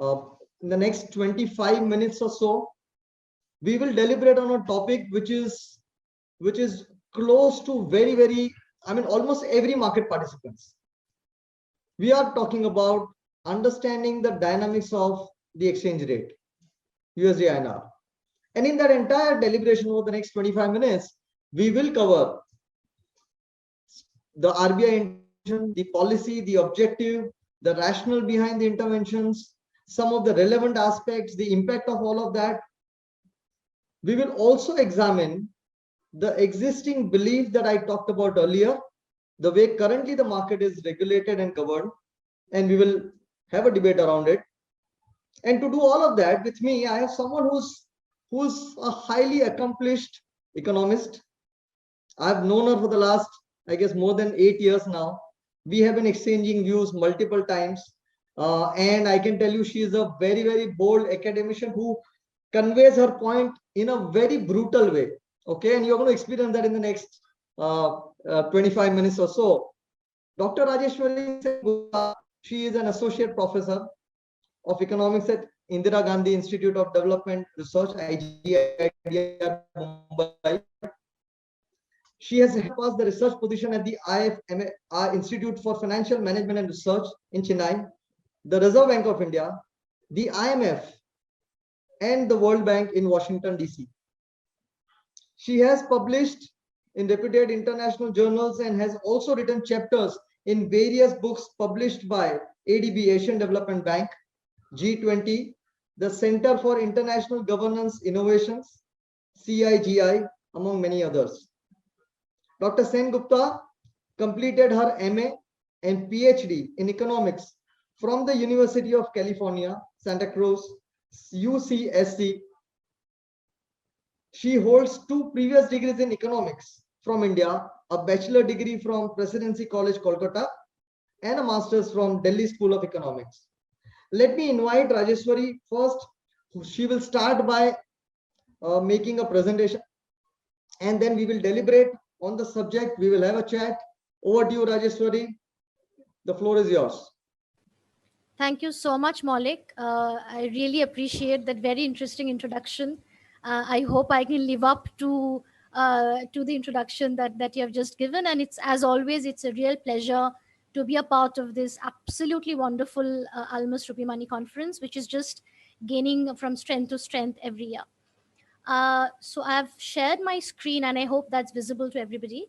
Uh, in the next 25 minutes or so, we will deliberate on a topic which is close to very, I mean, almost every market participants. We are talking about understanding the dynamics of the exchange rate, USD INR. And in that entire deliberation over the next 25 minutes, we will cover the RBI intervention, the policy, the objective, the rationale behind the interventions, some of the relevant aspects, the impact of all of that. We will also examine the existing belief that I talked about earlier, the way currently the market is regulated and governed, and we will have a debate around it. And to do all of that with me, I have someone who's a highly accomplished economist. I've known her for the last, I guess, more than 8 years now. We have been exchanging views multiple times. And I can tell you she is a very bold academician who conveys her point in a very brutal way. Okay, and you're going to experience that in the next 25 minutes or so. Dr. Rajeshwari Gupta, she is an associate professor of economics at Indira Gandhi Institute of Development Research, IGIDR, Mumbai. She has passed the research position at the IFMA Institute for Financial Management and Research in Chennai, the Reserve Bank of India, the IMF, and the World Bank in Washington, D.C. She has published in reputed international journals and has also written chapters in various books published by ADB, Asian Development Bank, G20, the Center for International Governance Innovations, CIGI, among many others. Dr. Sen Gupta completed her MA and PhD in economics from the University of California, Santa Cruz, UCSC. She holds 2 previous degrees in economics from India, a bachelor degree from Presidency College, Kolkata, and a master's from Delhi School of Economics. Let me invite Rajeshwari first. She will start by making a presentation, and then we will deliberate on the subject. We will have a chat. Over to you, Rajeshwari. The floor is yours. Thank you so much, Maulik. I really appreciate that very interesting introduction. I hope I can live up to the introduction that you have just given. And it's, as always, it's a real pleasure to be a part of this absolutely wonderful Almas Rupee Money Conference, which is just gaining from strength to strength every year. So I've shared my screen, and I hope that's visible to everybody.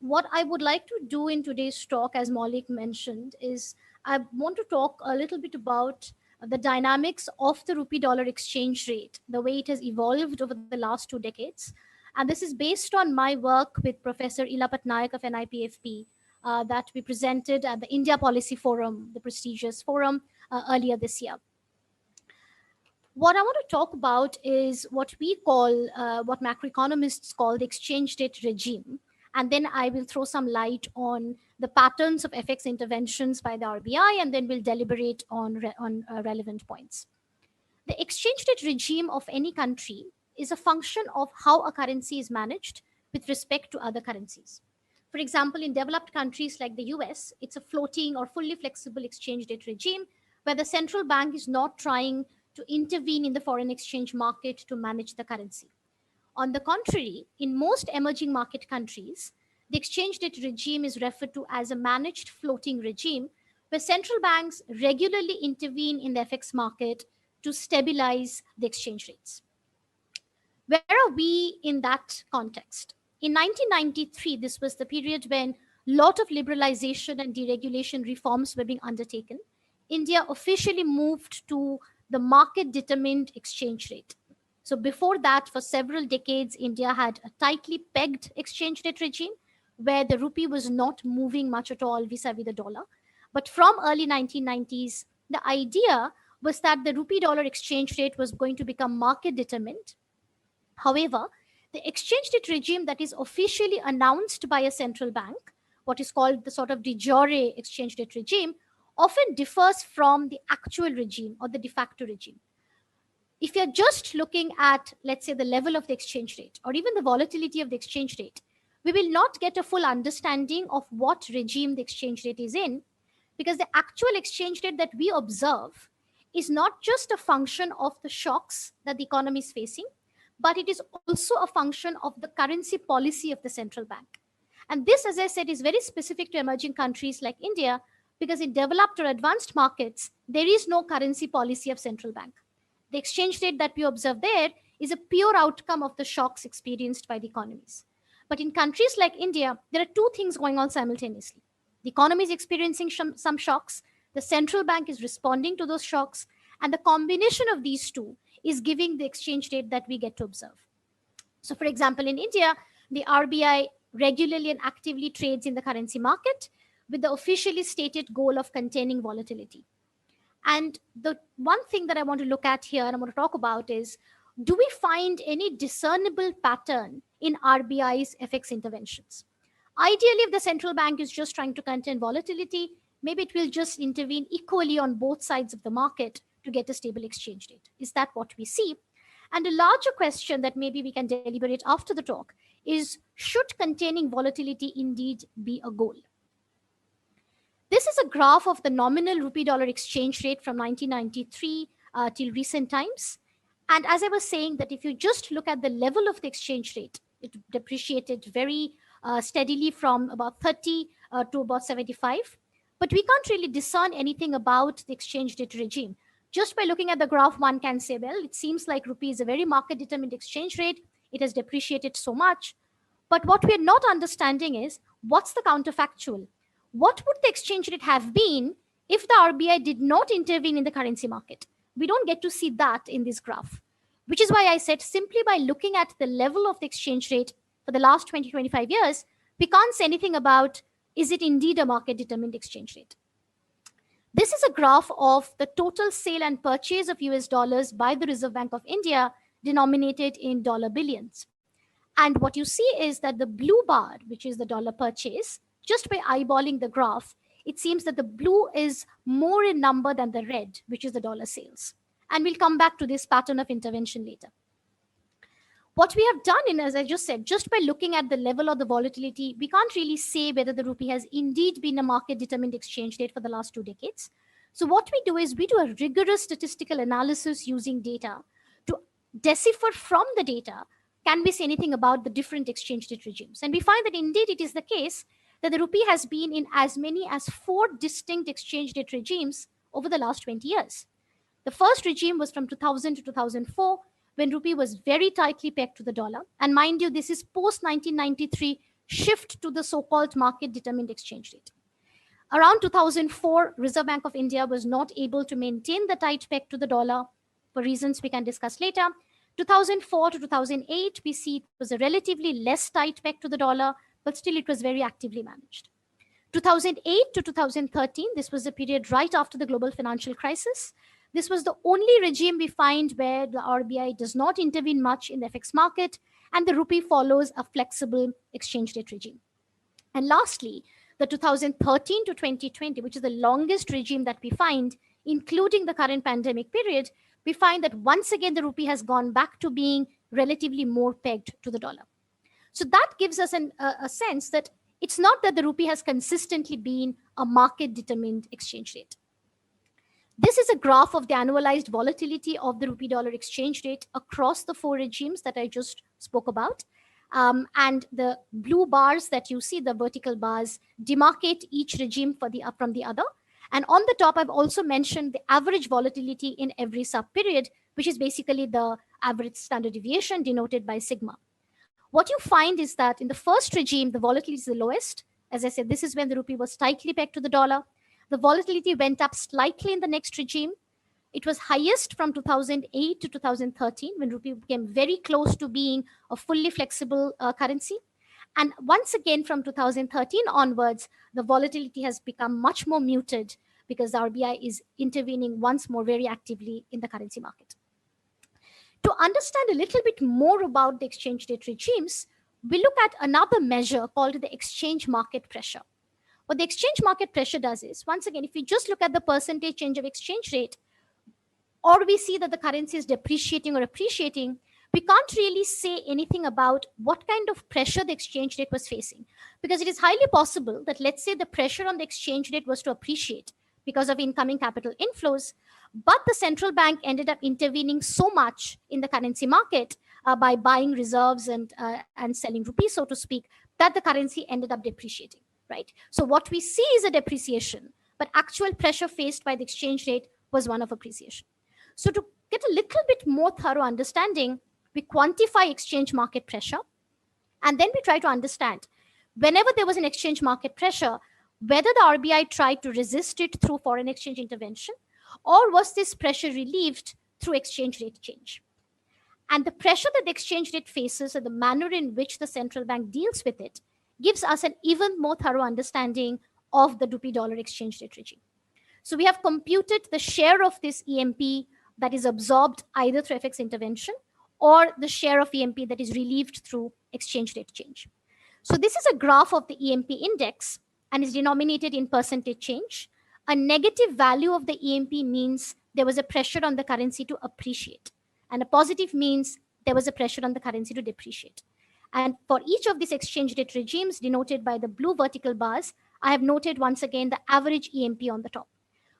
What I would like to do in today's talk, as Maulik mentioned, is I want to talk a little bit about the dynamics of the rupee dollar exchange rate, the way it has evolved over the last 2 decades. And this is based on my work with Professor Ila Patnaik of NIPFP that we presented at the India Policy Forum, the prestigious forum, earlier this year. What I want to talk about is what we call, what macroeconomists call the exchange rate regime. And then I will throw some light on the patterns of FX interventions by the RBI, and then we'll deliberate on relevant points. The exchange rate regime of any country is a function of how a currency is managed with respect to other currencies. For example, in developed countries like the US, it's a floating or fully flexible exchange rate regime where the central bank is not trying to intervene in the foreign exchange market to manage the currency. On the contrary, in most emerging market countries, the exchange rate regime is referred to as a managed floating regime, where central banks regularly intervene in the FX market to stabilize the exchange rates. Where are we in that context? In 1993, this was the period when a lot of liberalization and deregulation reforms were being undertaken. India officially moved to the market-determined exchange rate. So before that, for several decades, India had a tightly pegged exchange rate regime where the rupee was not moving much at all vis-a-vis the dollar. But from early 1990s, the idea was that the rupee dollar exchange rate was going to become market determined. However, the exchange rate regime that is officially announced by a central bank, what is called the sort of de jure exchange rate regime, often differs from the actual regime or the de facto regime. If you're just looking at, let's say, the level of the exchange rate or even the volatility of the exchange rate, we will not get a full understanding of what regime the exchange rate is in, because the actual exchange rate that we observe is not just a function of the shocks that the economy is facing, but it is also a function of the currency policy of the central bank. And this, as I said, is very specific to emerging countries like India, because in developed or advanced markets, there is no currency policy of central bank. The exchange rate that we observe there is a pure outcome of the shocks experienced by the economies. But in countries like India, there are two things going on simultaneously. The economy is experiencing some shocks, the central bank is responding to those shocks, and the combination of these two is giving the exchange rate that we get to observe. So, for example, in India, the RBI regularly and actively trades in the currency market with the officially stated goal of containing volatility. And the one thing that I want to look at here and I want to talk about is, do we find any discernible pattern in RBI's FX interventions? Ideally, if the central bank is just trying to contain volatility, maybe it will just intervene equally on both sides of the market to get a stable exchange rate. Is that what we see? And a larger question that maybe we can deliberate after the talk is, should containing volatility indeed be a goal? This is a graph of the nominal rupee-dollar exchange rate from 1993 till recent times. And as I was saying, that if you just look at the level of the exchange rate, it depreciated very steadily from about 30 to about 75. But we can't really discern anything about the exchange rate regime. Just by looking at the graph, one can say, well, it seems like rupee is a very market-determined exchange rate. It has depreciated so much. But what we're not understanding is, what's the counterfactual? What would the exchange rate have been if the RBI did not intervene in the currency market? We don't get to see that in this graph, which is why I said simply by looking at the level of the exchange rate for the last 20, 25 years, we can't say anything about, is it indeed a market-determined exchange rate? This is a graph of the total sale and purchase of US dollars by the Reserve Bank of India denominated in dollar billions. And what you see is that the blue bar, which is the dollar purchase, just by eyeballing the graph, it seems that the blue is more in number than the red, which is the dollar sales. And we'll come back to this pattern of intervention later. What we have done, as I just said, just by looking at the level of the volatility, we can't really say whether the rupee has indeed been a market-determined exchange rate for the last 2 decades. So what we do is we do a rigorous statistical analysis using data to decipher from the data, can we say anything about the different exchange rate regimes? And we find that indeed it is the case that the rupee has been in as many as 4 distinct exchange rate regimes over the last 20 years. The first regime was from 2000 to 2004, when rupee was very tightly pegged to the dollar. And mind you, this is post-1993 shift to the so-called market-determined exchange rate. Around 2004, Reserve Bank of India was not able to maintain the tight peg to the dollar for reasons we can discuss later. 2004 to 2008, we see it was a relatively less tight peg to the dollar, but still it was very actively managed. 2008 to 2013, this was the period right after the global financial crisis. This was the only regime we find where the RBI does not intervene much in the FX market, and the rupee follows a flexible exchange rate regime. And lastly, the 2013 to 2020, which is the longest regime that we find, including the current pandemic period, we find that once again the rupee has gone back to being relatively more pegged to the dollar. So that gives us a sense that it's not that the rupee has consistently been a market-determined exchange rate. This is a graph of the annualized volatility of the rupee-dollar exchange rate across the 4 regimes that I just spoke about. And the blue bars that you see, the vertical bars, demarcate each regime from the other. And on the top, I've also mentioned the average volatility in every sub-period, which is basically the average standard deviation denoted by sigma. What you find is that in the first regime, the volatility is the lowest. As I said, this is when the rupee was tightly pegged to the dollar. The volatility went up slightly in the next regime. It was highest from 2008 to 2013, when rupee became very close to being a fully flexible currency. And once again, from 2013 onwards, the volatility has become much more muted because the RBI is intervening once more very actively in the currency market. To understand a little bit more about the exchange rate regimes, we look at another measure called the exchange market pressure. What the exchange market pressure does is, once again, if we just look at the percentage change of exchange rate, or we see that the currency is depreciating or appreciating, we can't really say anything about what kind of pressure the exchange rate was facing. Because it is highly possible that, let's say, the pressure on the exchange rate was to appreciate, because of incoming capital inflows. But the central bank ended up intervening so much in the currency market by buying reserves and selling rupees, so to speak, that the currency ended up depreciating, right? So what we see is a depreciation, but actual pressure faced by the exchange rate was one of appreciation. So to get a little bit more thorough understanding, we quantify exchange market pressure, and then we try to understand whenever there was an exchange market pressure, whether the RBI tried to resist it through foreign exchange intervention, or was this pressure relieved through exchange rate change. And the pressure that the exchange rate faces and the manner in which the central bank deals with it gives us an even more thorough understanding of the rupee dollar exchange rate regime. So we have computed the share of this EMP that is absorbed either through FX intervention or the share of EMP that is relieved through exchange rate change. So this is a graph of the EMP index and is denominated in percentage change. A negative value of the EMP means there was a pressure on the currency to appreciate, and a positive means there was a pressure on the currency to depreciate. And for each of these exchange rate regimes denoted by the blue vertical bars, I have noted once again the average EMP on the top.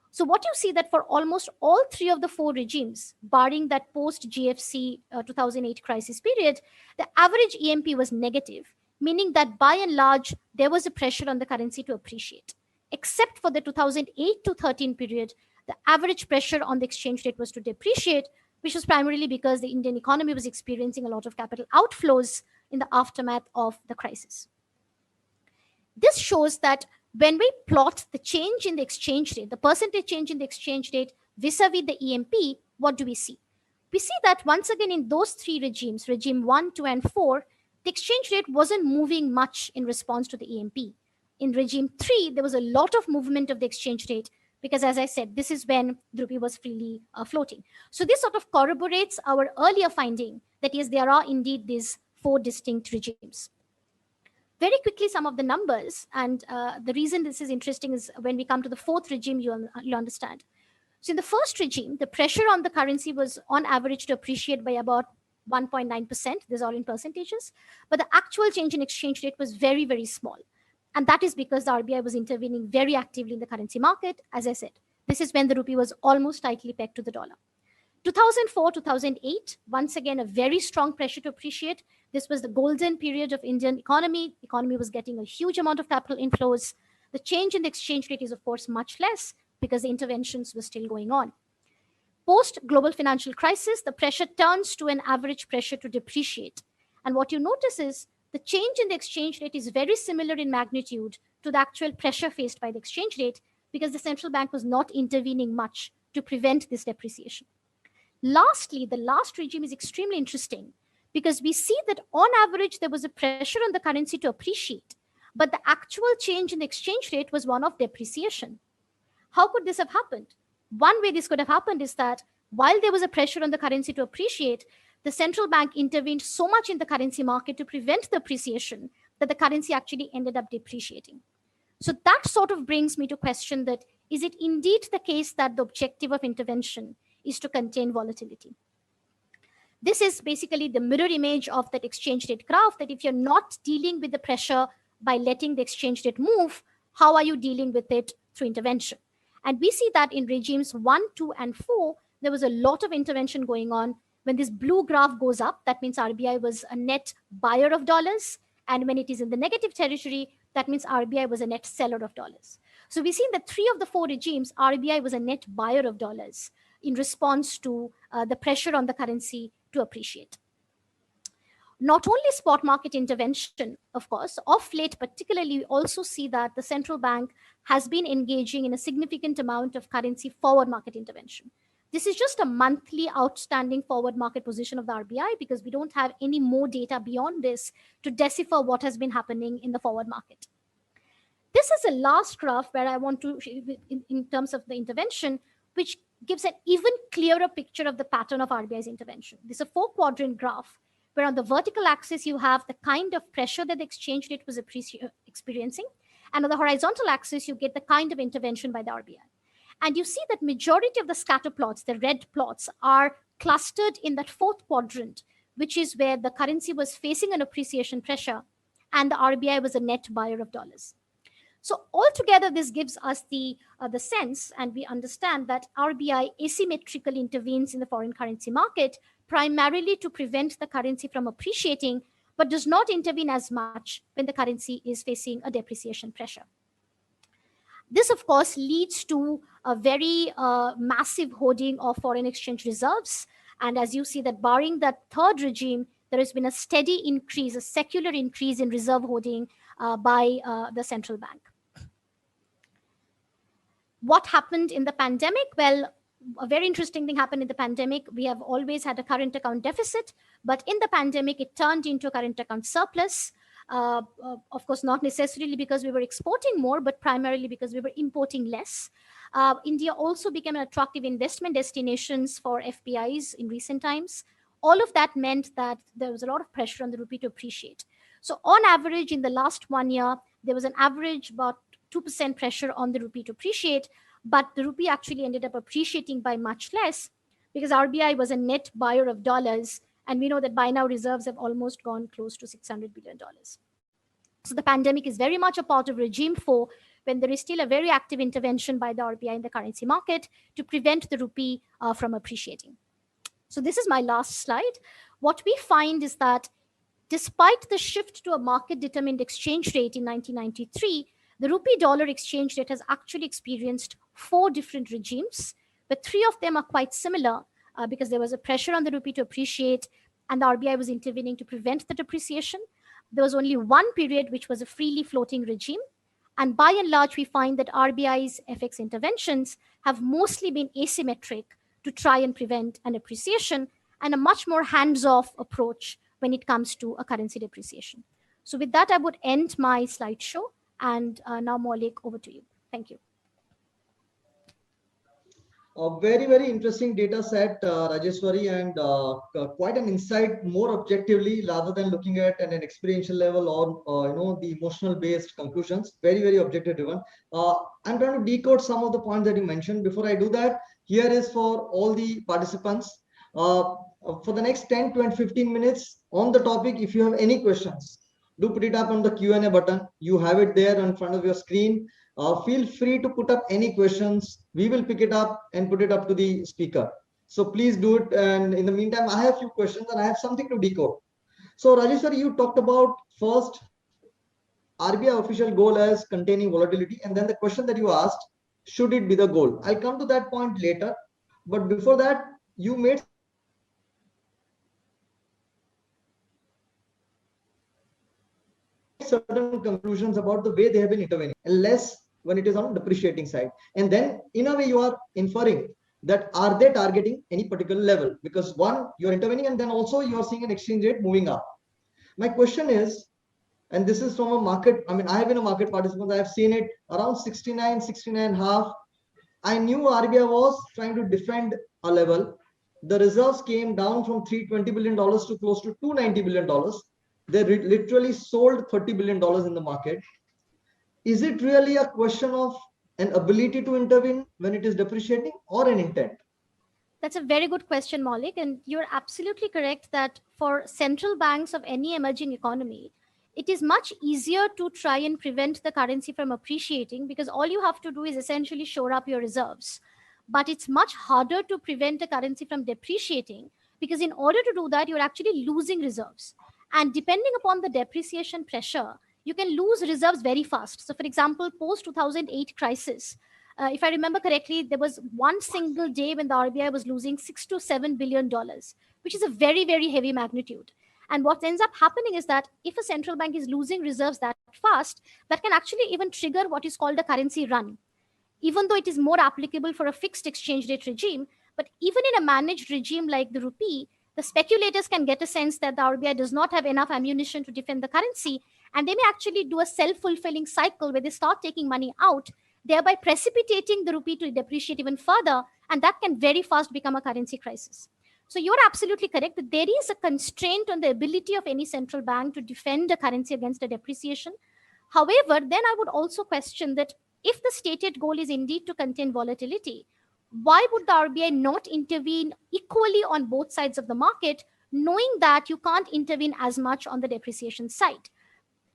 So what you see that for almost all three of the four regimes, barring that post-GFC 2008 crisis period, the average EMP was negative, meaning that by and large, there was a pressure on the currency to appreciate. Except for the 2008 to 13 period, the average pressure on the exchange rate was to depreciate, which was primarily because the Indian economy was experiencing a lot of capital outflows in the aftermath of the crisis. This shows that when we plot the change in the exchange rate, the percentage change in the exchange rate vis-a-vis the EMP, what do we see? We see that once again in those three regimes, regime 1, 2, and 4, the exchange rate wasn't moving much in response to the EMP. In regime 3, there was a lot of movement of the exchange rate because, as I said, this is when the rupee was freely floating. So this sort of corroborates our earlier finding that yes, there are indeed these four distinct regimes. Very quickly, some of the numbers, and the reason this is interesting is when we come to the fourth regime, you'll understand. So in the first regime, the pressure on the currency was on average to appreciate by about 1.9%. These are in percentages. But the actual change in exchange rate was very, very small. And that is because the RBI was intervening very actively in the currency market. As I said, this is when the rupee was almost tightly pegged to the dollar. 2004, 2008, once again, a very strong pressure to appreciate. This was the golden period of Indian economy. The economy was getting a huge amount of capital inflows. The change in the exchange rate is, of course, much less because the interventions were still going on. Post-global financial crisis, the pressure turns to an average pressure to depreciate. And what you notice is the change in the exchange rate is very similar in magnitude to the actual pressure faced by the exchange rate because the central bank was not intervening much to prevent this depreciation. Lastly, the last regime is extremely interesting because we see that on average, there was a pressure on the currency to appreciate, but the actual change in the exchange rate was one of depreciation. How could this have happened? One way this could have happened is that while there was a pressure on the currency to appreciate, the central bank intervened so much in the currency market to prevent the appreciation that the currency actually ended up depreciating. So that sort of brings me to question that, is it indeed the case that the objective of intervention is to contain volatility? This is basically the mirror image of that exchange rate graph, that if you're not dealing with the pressure by letting the exchange rate move, how are you dealing with it through intervention? And we see that in regimes 1, 2, and 4, there was a lot of intervention going on. When this blue graph goes up, that means RBI was a net buyer of dollars. And when it is in the negative territory, that means RBI was a net seller of dollars. So we see in the 3 of the 4 regimes, RBI was a net buyer of dollars in response to the pressure on the currency to appreciate. Not only spot market intervention, of course, of late particularly, we also see that the central bank has been engaging in a significant amount of currency forward market intervention. This is just a monthly outstanding forward market position of the RBI because we don't have any more data beyond this to decipher what has been happening in the forward market. This is the last graph where I want to, in terms of the intervention, which gives an even clearer picture of the pattern of RBI's intervention. This is a 4-quadrant graph where on the vertical axis, you have the kind of pressure that the exchange rate was experiencing. And on the horizontal axis, you get the kind of intervention by the RBI. And you see that majority of the scatter plots, the red plots, are clustered in that 4th quadrant, which is where the currency was facing an appreciation pressure and the RBI was a net buyer of dollars. So altogether, this gives us the sense, and we understand that RBI asymmetrically intervenes in the foreign currency market primarily to prevent the currency from appreciating, but does not intervene as much when the currency is facing a depreciation pressure. This, of course, leads to a very massive hoarding of foreign exchange reserves. And as you see that barring that third regime, there has been a steady increase, a secular increase in reserve hoarding by the central bank. What happened in the pandemic? Well, a very interesting thing happened in the pandemic. We have always had a current account deficit, but in the pandemic, it turned into a current account surplus. Of course, not necessarily because we were exporting more, but primarily because we were importing less. India also became an attractive investment destinations for FPIs in recent times. All of that meant that there was a lot of pressure on the rupee to appreciate. So on average, in the last 1 year, there was an average about 2% pressure on the rupee to appreciate, but the rupee actually ended up appreciating by much less because RBI was a net buyer of dollars, and we know that by now reserves have almost gone close to $600 billion. So the pandemic is very much a part of regime 4 when there is still a very active intervention by the RBI in the currency market to prevent the rupee from appreciating. So this is my last slide. What we find is that despite the shift to a market-determined exchange rate in 1993, the rupee-dollar exchange rate has actually experienced 4 different regimes, but 3 of them are quite similar because there was a pressure on the rupee to appreciate and the RBI was intervening to prevent the depreciation. There was only one period which was a freely floating regime. And by and large, we find that RBI's FX interventions have mostly been asymmetric to try and prevent an appreciation and a much more hands-off approach when it comes to a currency depreciation. So with that, I would end my slideshow. And now, Maulik, over to you. Thank you. A very, very interesting data set, Rajeshwari, and quite an insight more objectively rather than looking at an experiential level or the emotional based conclusions. Very, very objective driven. I'm trying to decode some of the points that you mentioned. Before I do that, here is for all the participants. For the next 10 to 15 minutes on the topic, if you have any questions, do put it up on the Q&A button. You have it there in front of your screen. Feel free to put up any questions. We will pick it up and put it up to the speaker. So please do it. And in the meantime, I have a few questions and I have something to decode. So Rajeshwari, you talked about first RBI official goal as containing volatility. And then the question that you asked, should it be the goal? I'll come to that point later. But before that, you made certain conclusions about the way they have been intervening, and less when it is on the depreciating side. And then in a way you are inferring that are they targeting any particular level? Because one, you're intervening, and then also you're seeing an exchange rate moving up. My question is, and this is from a market, I mean, I have been a market participant, I have seen it around 69, 69.5. I knew RBI was trying to defend a level. The reserves came down from $320 billion to close to $290 billion. They literally sold $30 billion in the market. Is it really a question of an ability to intervene when it is depreciating or an intent? That's a very good question, Maulik. And you're absolutely correct that for central banks of any emerging economy, it is much easier to try and prevent the currency from appreciating because all you have to do is essentially shore up your reserves. But it's much harder to prevent the currency from depreciating because in order to do that, you're actually losing reserves. And depending upon the depreciation pressure, you can lose reserves very fast. So for example, post-2008 crisis, if I remember correctly, there was one single day when the RBI was losing $6 to $7 billion, which is a very, very heavy magnitude. And what ends up happening is that if a central bank is losing reserves that fast, that can actually even trigger what is called a currency run, even though it is more applicable for a fixed exchange rate regime. But even in a managed regime like the rupee, the speculators can get a sense that the RBI does not have enough ammunition to defend the currency, and they may actually do a self-fulfilling cycle where they start taking money out, thereby precipitating the rupee to depreciate even further, and that can very fast become a currency crisis. So you're absolutely correct that there is a constraint on the ability of any central bank to defend a currency against a depreciation. However, then I would also question that if the stated goal is indeed to contain volatility, why would the RBI not intervene equally on both sides of the market, knowing that you can't intervene as much on the depreciation side?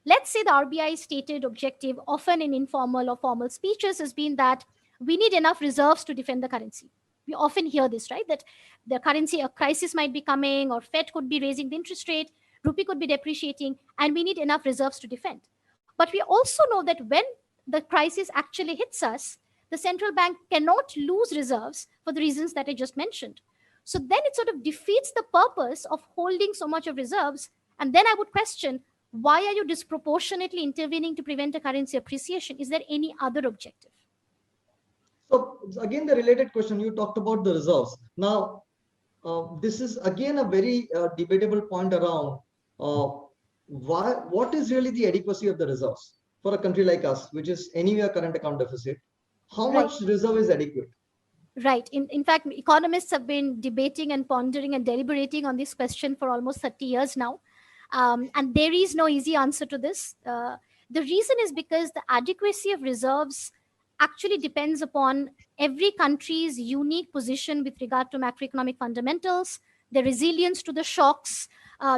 Let's say the RBI stated objective, often in informal or formal speeches, has been that we need enough reserves to defend the currency. We often hear this, right? That the currency, a crisis might be coming, or Fed could be raising the interest rate, rupee could be depreciating, and we need enough reserves to defend. But we also know that when the crisis actually hits us, the central bank cannot lose reserves for the reasons that I just mentioned. So then it sort of defeats the purpose of holding so much of reserves. And then I would question, why are you disproportionately intervening to prevent a currency appreciation? Is there any other objective? So again, the related question, you talked about the reserves. Now, this is again a very debatable point around what is really the adequacy of the reserves for a country like us, which is anywhere current account deficit. How Right. much reserve is adequate? Right. In fact, economists have been debating and pondering and deliberating on this question for almost 30 years now. And there is no easy answer to this. The reason is because the adequacy of reserves actually depends upon every country's unique position with regard to macroeconomic fundamentals, their resilience to the shocks,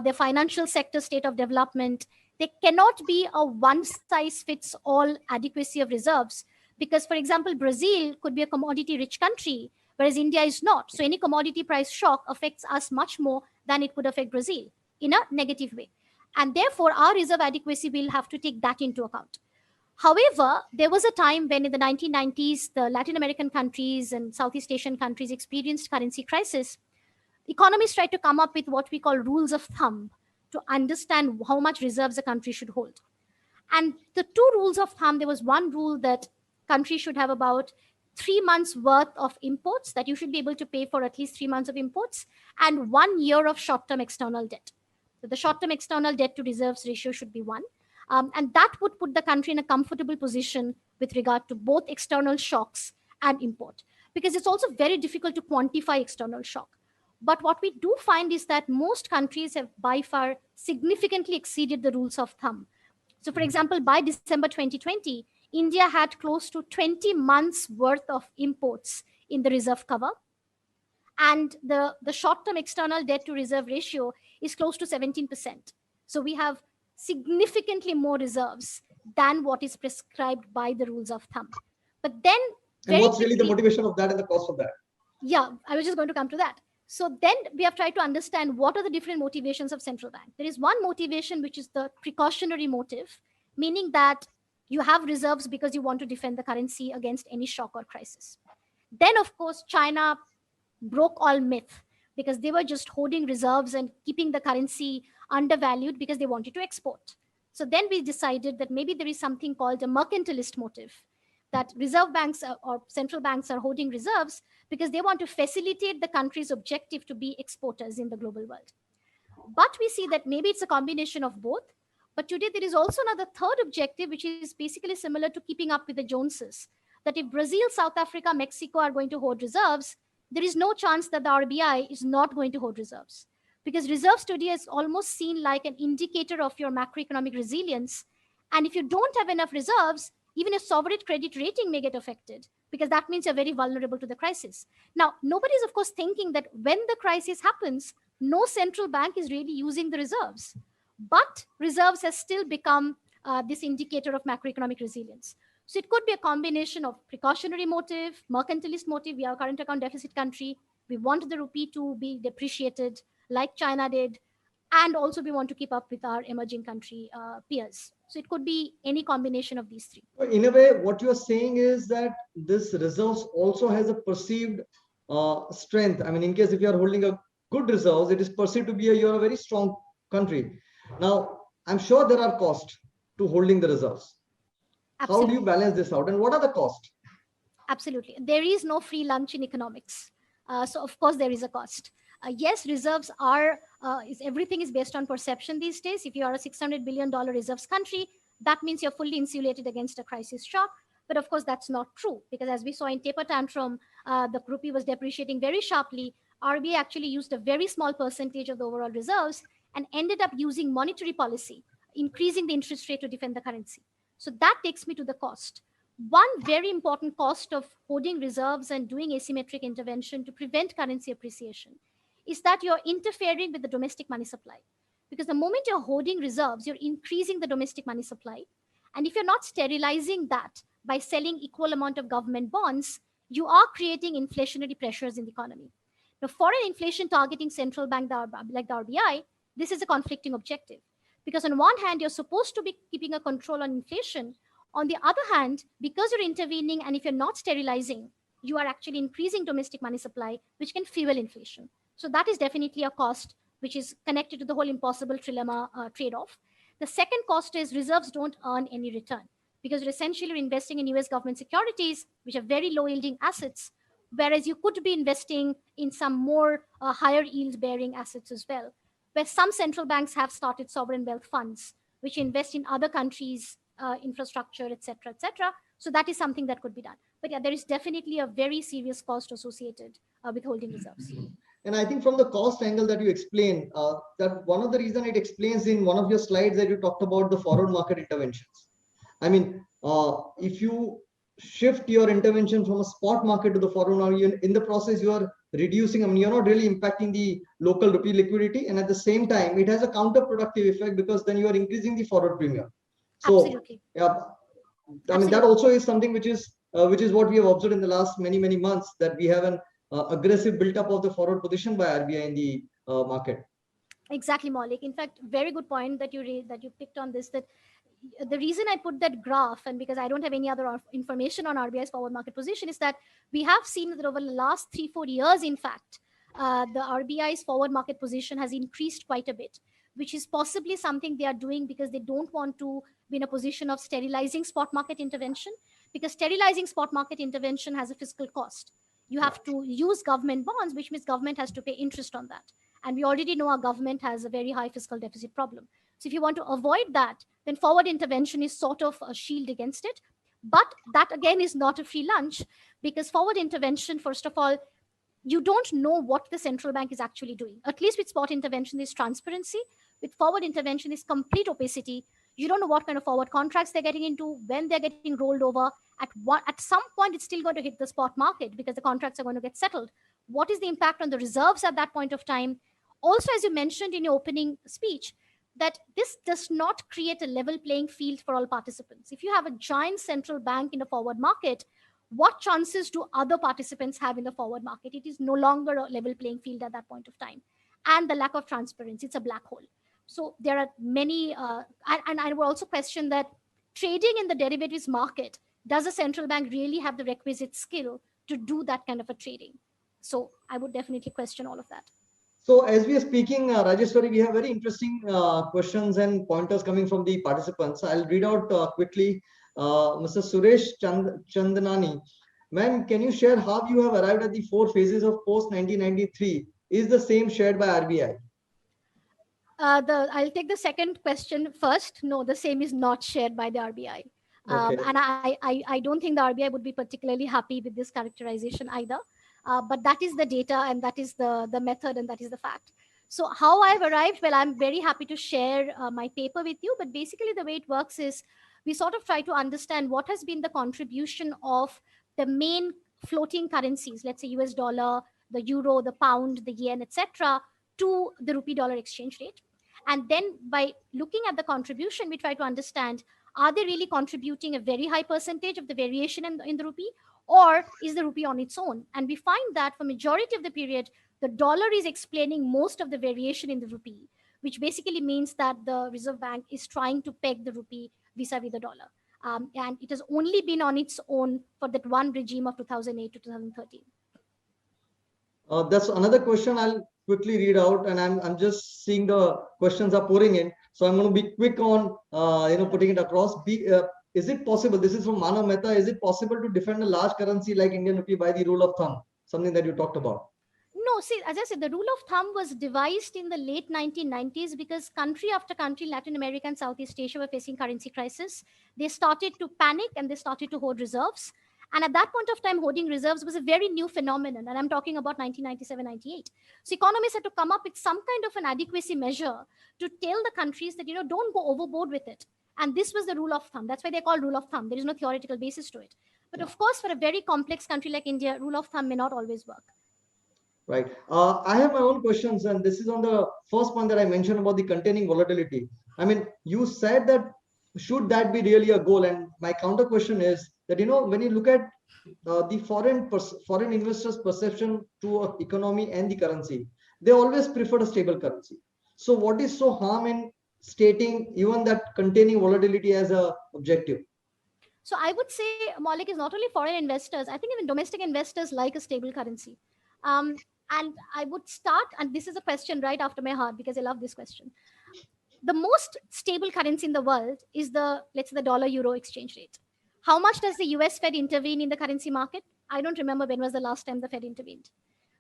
their financial sector state of development. There cannot be a one size fits all adequacy of reserves because, for example, Brazil could be a commodity rich country, whereas India is not. So any commodity price shock affects us much more than it could affect Brazil in a negative way. And therefore, our reserve adequacy will have to take that into account. However, there was a time when in the 1990s, the Latin American countries and Southeast Asian countries experienced currency crisis. Economists tried to come up with what we call rules of thumb to understand how much reserves a country should hold. And the two rules of thumb, there was one rule that countries should have about 3 months worth of imports, that you should be able to pay for at least 3 months of imports, and 1 year of short-term external debt. So the short-term external debt to reserves ratio should be 1. And that would put the country in a comfortable position with regard to both external shocks and import, because it's also very difficult to quantify external shock. But what we do find is that most countries have by far significantly exceeded the rules of thumb. So, for example, by December 2020, India had close to 20 months worth of imports in the reserve cover. And the short term external debt to reserve ratio is close to 17%. So, we have significantly more reserves than what is prescribed by the rules of thumb. But then, and what's really the motivation of that and the cost of that? Yeah, I was just going to come to that. So then we have tried to understand what are the different motivations of central bank. There is one motivation, which is the precautionary motive, meaning that you have reserves because you want to defend the currency against any shock or crisis. Then, of course, China broke all myth because they were just holding reserves and keeping the currency undervalued because they wanted to export. So then we decided that maybe there is something called a mercantilist motive, that reserve banks or central banks are holding reserves because they want to facilitate the country's objective to be exporters in the global world. But we see that maybe it's a combination of both. But today there is also another third objective, which is basically similar to keeping up with the Joneses. That if Brazil, South Africa, Mexico are going to hold reserves, there is no chance that the RBI is not going to hold reserves. Because reserves today is almost seen like an indicator of your macroeconomic resilience. And if you don't have enough reserves, even a sovereign credit rating may get affected, because that means you're very vulnerable to the crisis. Now, nobody is, of course, thinking that when the crisis happens, no central bank is really using the reserves. But reserves has still become this indicator of macroeconomic resilience. So it could be a combination of precautionary motive, mercantilist motive. We are a current account deficit country. We want the rupee to be depreciated like China did. And also we want to keep up with our emerging country peers. So it could be any combination of these three. In a way, what you are saying is that this reserves also has a perceived strength. I mean, in case if you are holding a good reserves, it is perceived to be you're a very strong country. Now, I'm sure there are costs to holding the reserves. Absolutely. How do you balance this out, and what are the costs? Absolutely. There is no free lunch in economics. So of course there is a cost. Yes, reserves are, everything is based on perception these days. If you are a $600 billion reserves country, that means you're fully insulated against a crisis shock. But of course, that's not true, because as we saw in taper tantrum, the rupee was depreciating very sharply. RBI actually used a very small percentage of the overall reserves and ended up using monetary policy, increasing the interest rate to defend the currency. So that takes me to the cost. One very important cost of holding reserves and doing asymmetric intervention to prevent currency appreciation is that you're interfering with the domestic money supply. Because the moment you're hoarding reserves, you're increasing the domestic money supply. And if you're not sterilizing that by selling equal amount of government bonds, you are creating inflationary pressures in the economy. Now, for an inflation targeting central bank like the RBI, this is a conflicting objective. Because on one hand, you're supposed to be keeping a control on inflation. On the other hand, because you're intervening and if you're not sterilizing, you are actually increasing domestic money supply, which can fuel inflation. So that is definitely a cost which is connected to the whole impossible trilemma trade-off. The second cost is reserves don't earn any return because you're essentially investing in US government securities, which are very low yielding assets, whereas you could be investing in some more higher yield bearing assets as well, where some central banks have started sovereign wealth funds, which invest in other countries' infrastructure, etc., etc. So that is something that could be done. But yeah, there is definitely a very serious cost associated with holding reserves. And I think from the cost angle that you explained, that one of the reason it explains in one of your slides that you talked about the forward market interventions. I mean, if you shift your intervention from a spot market to the forward market, in the process, you are reducing, I mean, you're not really impacting the local rupee liquidity. And at the same time, it has a counterproductive effect because then you are increasing the forward premium. So, Absolutely. yeah, I mean, that also is something which is what we have observed in the last many months, that we have an aggressive built up of the forward position by RBI in the market. Exactly, Maulik. In fact, very good point that that you picked on this. That the reason I put that graph, and because I don't have any other information on RBI's forward market position, is that we have seen that over the last 3-4 years, in fact, the RBI's forward market position has increased quite a bit, which is possibly something they are doing because they don't want to be in a position of sterilizing spot market intervention. Because sterilizing spot market intervention has a fiscal cost. You have to use government bonds, which means government has to pay interest on that. And we already know our government has a very high fiscal deficit problem. So if you want to avoid that, then forward intervention is sort of a shield against it. But that again is not a free lunch because forward intervention, first of all, you don't know what the central bank is actually doing. At least with spot intervention, there's transparency. With forward intervention, is complete opacity. You don't know what kind of forward contracts they're getting into, when they're getting rolled over. At some point, it's still going to hit the spot market because the contracts are going to get settled. What is the impact on the reserves at that point of time? Also, as you mentioned in your opening speech, that this does not create a level playing field for all participants. If you have a giant central bank in a forward market, what chances do other participants have in the forward market? It is no longer a level playing field at that point of time. And the lack of transparency, it's a black hole. So there are many, and I would also question that trading in the derivatives market, does a central bank really have the requisite skill to do that kind of a trading? So I would definitely question all of that. So as we are speaking, Rajeshwari, we have very interesting questions and pointers coming from the participants. I'll read out quickly. Mr. Suresh Chandanani, ma'am, can you share how you have arrived at the 4 phases of post 1993? Is the same shared by RBI? I'll take the second question first. No, the same is not shared by the RBI. Okay. And I don't think the RBI would be particularly happy with this characterization either. But that is the data and that is the method and that is the fact. So how I've arrived, well, I'm very happy to share my paper with you. But basically the way it works is we sort of try to understand what has been the contribution of the main floating currencies, let's say US dollar, the euro, the pound, the yen, etc., to the rupee dollar exchange rate. And then by looking at the contribution, we try to understand, are they really contributing a very high percentage of the variation in the rupee, or is the rupee on its own? And we find that for majority of the period, the dollar is explaining most of the variation in the rupee, which basically means that the Reserve Bank is trying to peg the rupee vis-a-vis the dollar. And it has only been on its own for that one regime of 2008 to 2013. That's another question I'll quickly read out, and I'm just seeing the questions are pouring in, so I'm going to be quick on putting it across. Is it possible? This is from Manav Mehta. Is it possible to defend a large currency like Indian rupee by the rule of thumb? Something that you talked about. No, see, as I said, the rule of thumb was devised in the late 1990s because country after country, Latin America and Southeast Asia were facing currency crisis. They started to panic and they started to hoard reserves. And at that point of time, hoarding reserves was a very new phenomenon. And I'm talking about 1997, 98. So economists had to come up with some kind of an adequacy measure to tell the countries that, don't go overboard with it. And this was the rule of thumb. That's why they call rule of thumb. There is no theoretical basis to it. But of course, for a very complex country like India, rule of thumb may not always work. Right. I have my own questions, and this is on the first point that I mentioned about the containing volatility. I mean, you said that should that be really a goal? And my counter question is that, when you look at the foreign investors' perception to a economy and the currency, they always prefer a stable currency. So, what is so harm in stating even that containing volatility as a objective? So I would say, Maulik, is not only foreign investors. I think even domestic investors like a stable currency. Um, and I would start, and this is a question right after my heart because I love this question. The most stable currency in the world is the, let's say, the dollar euro exchange rate. How much does the US Fed intervene in the currency market? I don't remember when was the last time the Fed intervened.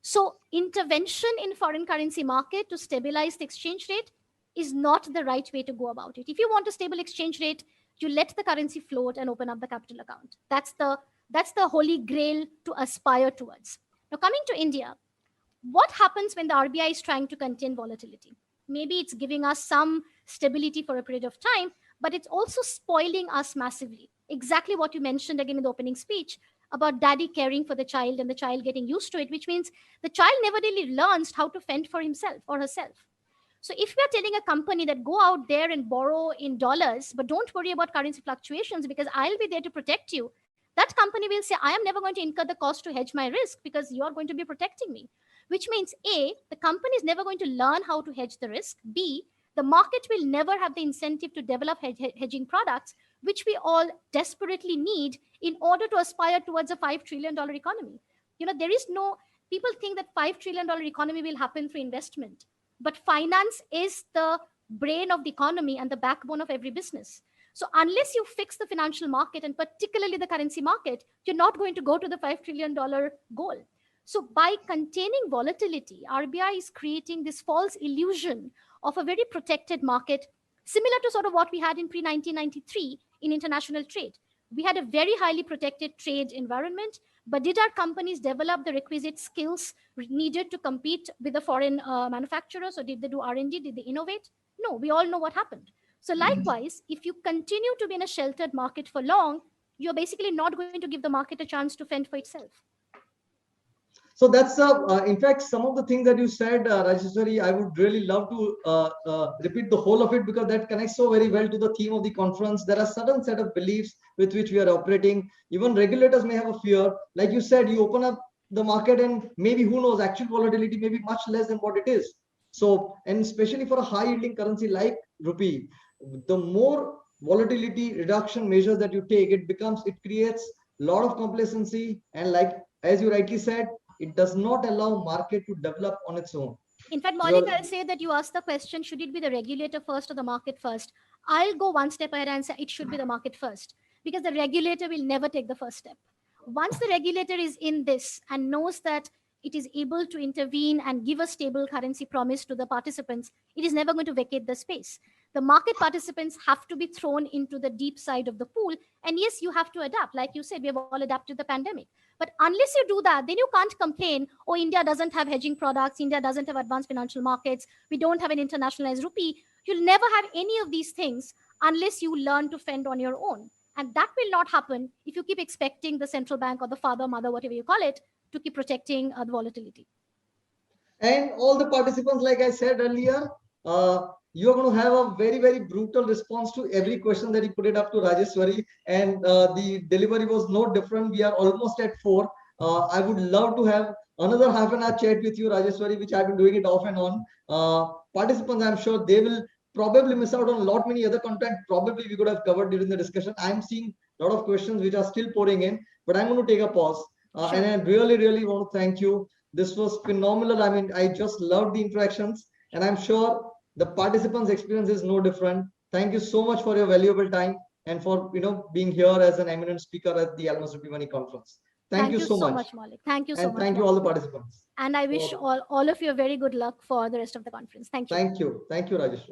So intervention in foreign currency market to stabilize the exchange rate is not the right way to go about it. If you want a stable exchange rate, you let the currency float and open up the capital account. That's the holy grail to aspire towards. Now coming to India, what happens when the RBI is trying to contain volatility? Maybe it's giving us some stability for a period of time, but it's also spoiling us massively. Exactly what you mentioned again in the opening speech about daddy caring for the child and the child getting used to it, which means the child never really learns how to fend for himself or herself. So if we are telling a company that go out there and borrow in dollars, but don't worry about currency fluctuations because I'll be there to protect you, that company will say, I am never going to incur the cost to hedge my risk because you are going to be protecting me. Which means A, the company is never going to learn how to hedge the risk. B, the market will never have the incentive to develop hedging products, which we all desperately need in order to aspire towards a $5 trillion economy. There is no, people think that $5 trillion economy will happen through investment. But finance is the brain of the economy and the backbone of every business. So unless you fix the financial market and particularly the currency market, you're not going to go to the $5 trillion goal. So by containing volatility, RBI is creating this false illusion of a very protected market, similar to sort of what we had in pre-1993 in international trade. We had a very highly protected trade environment, but did our companies develop the requisite skills needed to compete with the foreign manufacturers, or did they do R&D? Did they innovate? No, we all know what happened. So likewise, if you continue to be in a sheltered market for long, you're basically not going to give the market a chance to fend for itself. So that's in fact, some of the things that you said, Rajeshwari, I would really love to repeat the whole of it because that connects so very well to the theme of the conference. There are certain set of beliefs with which we are operating. Even regulators may have a fear. Like you said, you open up the market and maybe, who knows, actual volatility may be much less than what it is. So, and especially for a high yielding currency like rupee, the more volatility reduction measures that you take, it creates a lot of complacency. And like, as you rightly said, it does not allow market to develop on its own. In fact, Maulik, I'll say that you asked the question, should it be the regulator first or the market first? I'll go one step ahead and say it should be the market first because the regulator will never take the first step. Once the regulator is in this and knows that it is able to intervene and give a stable currency promise to the participants, it is never going to vacate the space. The market participants have to be thrown into the deep side of the pool. And yes, you have to adapt. Like you said, we have all adapted to the pandemic. But unless you do that, then you can't complain, oh, India doesn't have hedging products, India doesn't have advanced financial markets, we don't have an internationalized rupee. You'll never have any of these things unless you learn to fend on your own. And that will not happen if you keep expecting the central bank or the father, mother, whatever you call it, to keep protecting the volatility. And all the participants, like I said earlier, you're going to have a very, very brutal response to every question that you put it up to Rajeshwari. And the delivery was no different. We are almost at 4. I would love to have another half an hour chat with you, Rajeshwari, which I've been doing it off and on. Participants, I'm sure they will probably miss out on a lot many other content probably we could have covered during the discussion. I'm seeing a lot of questions which are still pouring in, but I'm going to take a pause. Sure. And I really, really want to thank you. This was phenomenal. I mean, I just loved the interactions, and I'm sure the participants' experience is no different. Thank you so much for your valuable time and for being here as an eminent speaker at the Almas Rupee Money Conference. Thank you so much, Maulik. Thank you so much. Thank you all the participants. And I wish all of you a very good luck for the rest of the conference. Thank you. Thank you. Thank you, Rajesh.